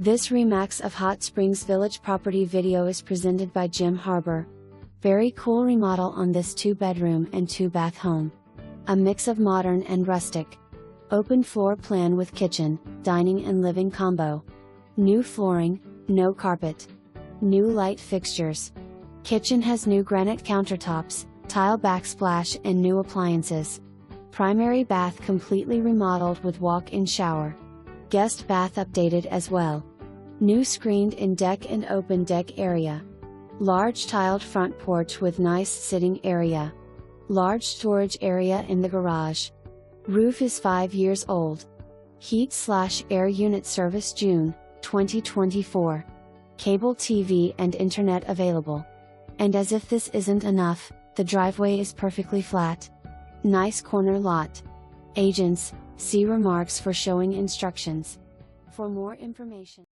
This Remax of Hot Springs Village property video is presented by Jim Harbor. Very cool remodel on this 2-bedroom and 2-bath home. A mix of modern and rustic. Open floor plan with kitchen, dining and living combo. New flooring, no carpet. New light fixtures. Kitchen has new granite countertops, tile backsplash and new appliances. Primary bath completely remodeled with walk-in shower. Guest bath updated as well. New screened-in deck and open deck area. Large tiled front porch with nice sitting area. Large storage area in the garage. Roof is 5 years old. Heat/air unit service June 2024. Cable TV and internet available. And as if this isn't enough, the driveway is perfectly flat. Nice corner lot. Agents, see remarks for showing instructions. For more information.